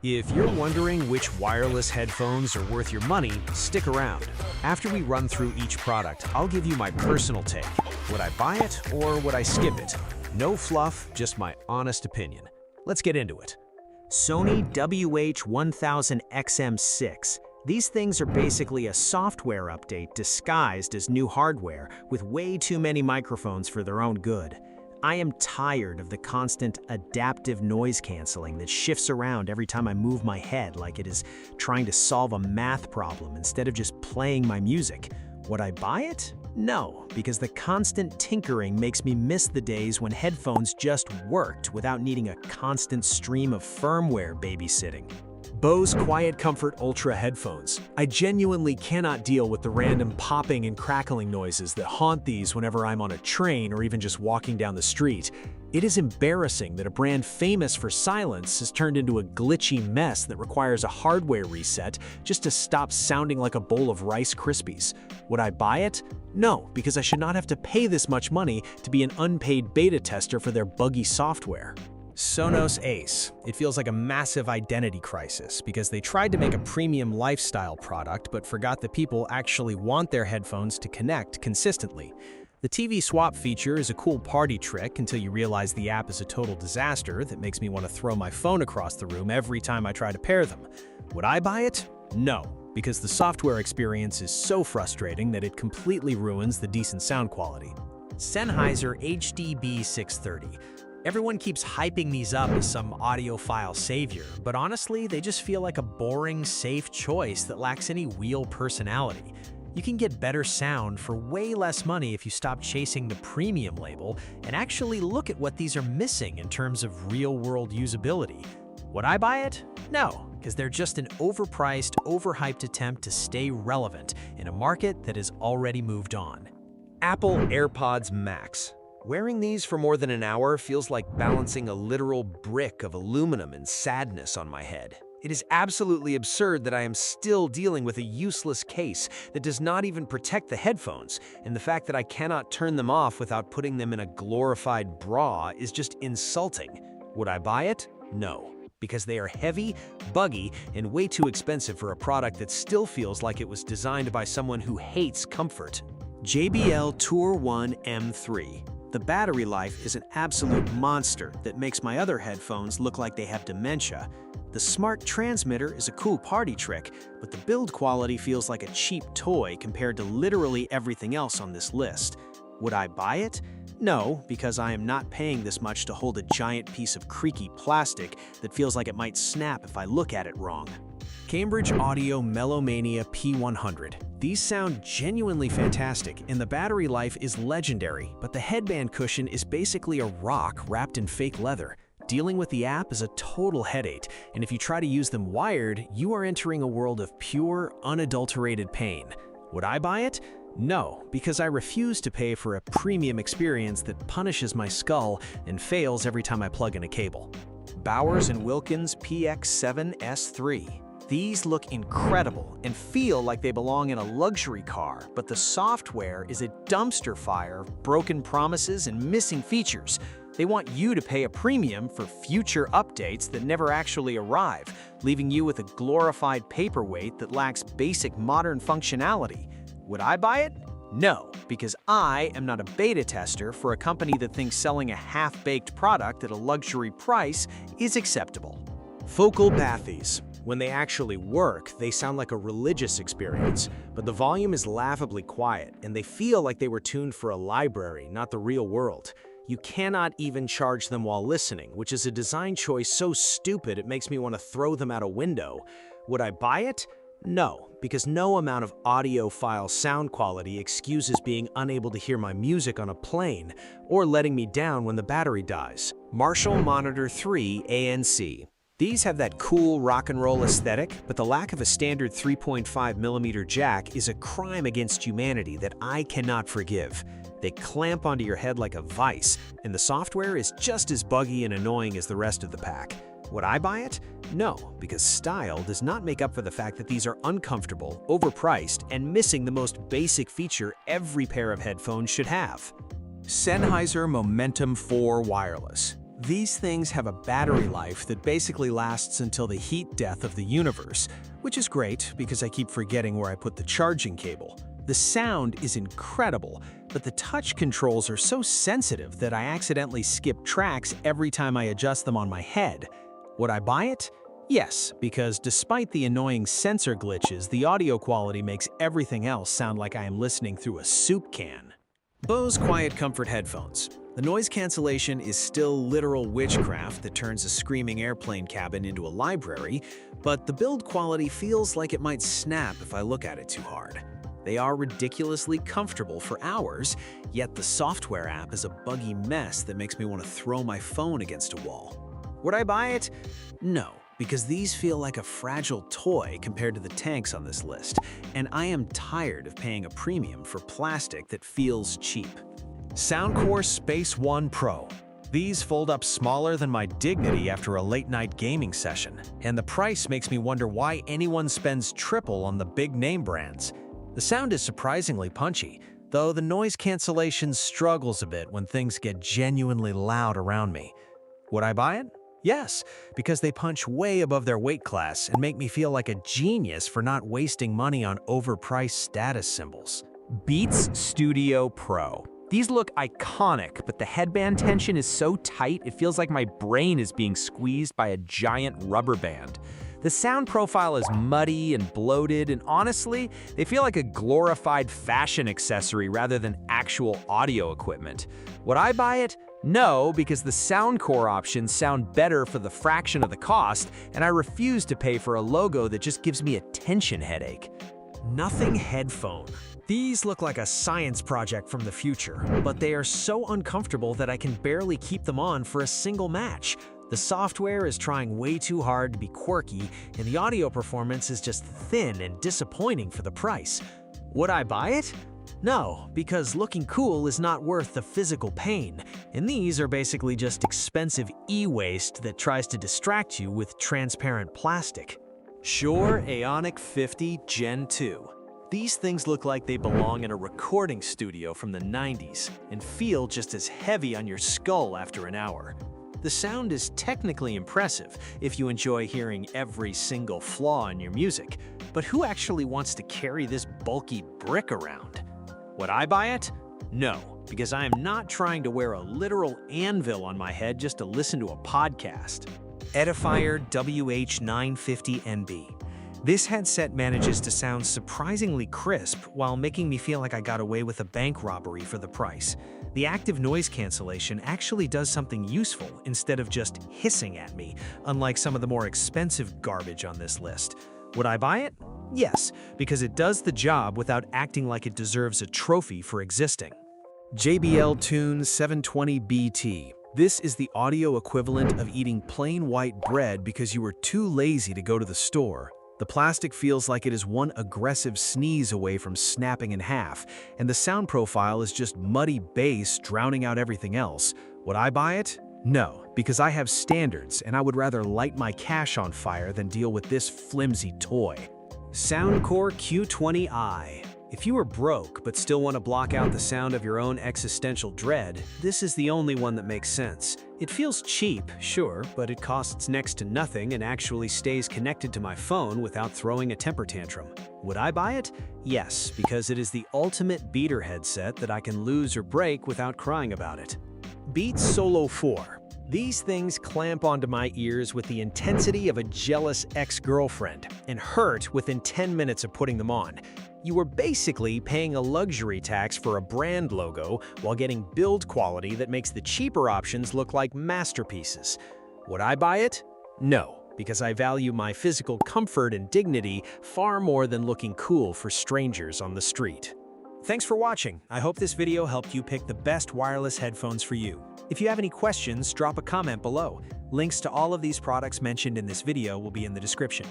If you're wondering which wireless headphones are worth your money, stick around. After we run through each product, I'll give you my personal take. Would I buy it or would I skip it? No fluff, just my honest opinion. Let's get into it. Sony WH-1000XM6. These things are basically a software update disguised as new hardware with way too many microphones for their own good. I am tired of the constant adaptive noise canceling that shifts around every time I move my head like it is trying to solve a math problem instead of just playing my music. Would I buy it? No, because the constant tinkering makes me miss the days when headphones just worked without needing a constant stream of firmware babysitting. Bose Quiet Comfort Ultra headphones. I genuinely cannot deal with the random popping and crackling noises that haunt these whenever I'm on a train or even just walking down the street. It is embarrassing that a brand famous for silence has turned into a glitchy mess that requires a hardware reset just to stop sounding like a bowl of Rice Krispies. Would I buy it? No, because I should not have to pay this much money to be an unpaid beta tester for their buggy software. Sonos Ace. It feels like a massive identity crisis because they tried to make a premium lifestyle product but forgot that people actually want their headphones to connect consistently. The TV swap feature is a cool party trick until you realize the app is a total disaster that makes me want to throw my phone across the room every time I try to pair them. Would I buy it? No, because the software experience is so frustrating that it completely ruins the decent sound quality. Sennheiser HDB630. Everyone keeps hyping these up as some audiophile savior, but honestly, they just feel like a boring, safe choice that lacks any real personality. You can get better sound for way less money if you stop chasing the premium label and actually look at what these are missing in terms of real-world usability. Would I buy it? No, because they're just an overpriced, overhyped attempt to stay relevant in a market that has already moved on. Apple AirPods Max. Wearing these for more than an hour feels like balancing a literal brick of aluminum and sadness on my head. It is absolutely absurd that I am still dealing with a useless case that does not even protect the headphones, and the fact that I cannot turn them off without putting them in a glorified bra is just insulting. Would I buy it? No, because they are heavy, buggy, and way too expensive for a product that still feels like it was designed by someone who hates comfort. JBL Tour 1 M3. The battery life is an absolute monster that makes my other headphones look like they have dementia. The smart transmitter is a cool party trick, but the build quality feels like a cheap toy compared to literally everything else on this list. Would I buy it? No, because I am not paying this much to hold a giant piece of creaky plastic that feels like it might snap if I look at it wrong. Cambridge Audio Melomania P100. These sound genuinely fantastic, and the battery life is legendary, but the headband cushion is basically a rock wrapped in fake leather. Dealing with the app is a total headache, and if you try to use them wired, you are entering a world of pure, unadulterated pain. Would I buy it? No, because I refuse to pay for a premium experience that punishes my skull and fails every time I plug in a cable. Bowers & Wilkins PX7S3. These look incredible and feel like they belong in a luxury car, but the software is a dumpster fire of broken promises and missing features. They want you to pay a premium for future updates that never actually arrive, leaving you with a glorified paperweight that lacks basic modern functionality. Would I buy it? No, because I am not a beta tester for a company that thinks selling a half-baked product at a luxury price is acceptable. Focal Bathies. When they actually work, they sound like a religious experience, but the volume is laughably quiet, and they feel like they were tuned for a library, not the real world. You cannot even charge them while listening, which is a design choice so stupid it makes me want to throw them out a window. Would I buy it? No, because no amount of audiophile sound quality excuses being unable to hear my music on a plane, or letting me down when the battery dies. Marshall Monitor 3 ANC. These have that cool rock and roll aesthetic, but the lack of a standard 3.5mm jack is a crime against humanity that I cannot forgive. They clamp onto your head like a vice, and the software is just as buggy and annoying as the rest of the pack. Would I buy it? No, because style does not make up for the fact that these are uncomfortable, overpriced, and missing the most basic feature every pair of headphones should have. Sennheiser Momentum 4 Wireless. These things have a battery life that basically lasts until the heat death of the universe, which is great because I keep forgetting where I put the charging cable. The sound is incredible, but the touch controls are so sensitive that I accidentally skip tracks every time I adjust them on my head. Would I buy it? Yes, because despite the annoying sensor glitches, the audio quality makes everything else sound like I am listening through a soup can. Bose Quiet Comfort Headphones. The noise cancellation is still literal witchcraft that turns a screaming airplane cabin into a library, but the build quality feels like it might snap if I look at it too hard. They are ridiculously comfortable for hours, yet the software app is a buggy mess that makes me want to throw my phone against a wall. Would I buy it? No, because these feel like a fragile toy compared to the tanks on this list, and I am tired of paying a premium for plastic that feels cheap. Soundcore Space One Pro. These fold up smaller than my dignity after a late-night gaming session, and the price makes me wonder why anyone spends triple on the big name brands. The sound is surprisingly punchy, though the noise cancellation struggles a bit when things get genuinely loud around me. Would I buy it? Yes, because they punch way above their weight class and make me feel like a genius for not wasting money on overpriced status symbols. Beats Studio Pro. These look iconic, but the headband tension is so tight it feels like my brain is being squeezed by a giant rubber band. The sound profile is muddy and bloated, and honestly, they feel like a glorified fashion accessory rather than actual audio equipment. Would I buy it? No, because the Soundcore options sound better for the fraction of the cost, and I refuse to pay for a logo that just gives me a tension headache. Nothing headphone. These look like a science project from the future, but they are so uncomfortable that I can barely keep them on for a single match. The software is trying way too hard to be quirky, and the audio performance is just thin and disappointing for the price. Would I buy it? No, because looking cool is not worth the physical pain, and these are basically just expensive e-waste that tries to distract you with transparent plastic. Shure Aonic 50 Gen 2. These things look like they belong in a recording studio from the 90s and feel just as heavy on your skull after an hour. The sound is technically impressive if you enjoy hearing every single flaw in your music, but who actually wants to carry this bulky brick around? Would I buy it? No, because I am not trying to wear a literal anvil on my head just to listen to a podcast. Edifier WH950NB. This headset manages to sound surprisingly crisp while making me feel like I got away with a bank robbery for the price. The active noise cancellation actually does something useful instead of just hissing at me, unlike some of the more expensive garbage on this list. Would I buy it? Yes, because it does the job without acting like it deserves a trophy for existing. JBL Tune 720 BT. This is the audio equivalent of eating plain white bread because you were too lazy to go to the store. The plastic feels like it is one aggressive sneeze away from snapping in half, and the sound profile is just muddy bass drowning out everything else. Would I buy it? No, because I have standards, and I would rather light my cash on fire than deal with this flimsy toy. Soundcore Q20i. If you are broke but still want to block out the sound of your own existential dread, this is the only one that makes sense. It feels cheap, sure, but it costs next to nothing and actually stays connected to my phone without throwing a temper tantrum. Would I buy it? Yes, because it is the ultimate beater headset that I can lose or break without crying about it. Beats Solo 4. These things clamp onto my ears with the intensity of a jealous ex-girlfriend and hurt within 10 minutes of putting them on. You are basically paying a luxury tax for a brand logo while getting build quality that makes the cheaper options look like masterpieces. Would I buy it? No, because I value my physical comfort and dignity far more than looking cool for strangers on the street. Thanks for watching. I hope this video helped you pick the best wireless headphones for you. If you have any questions, drop a comment below. Links to all of these products mentioned in this video will be in the description.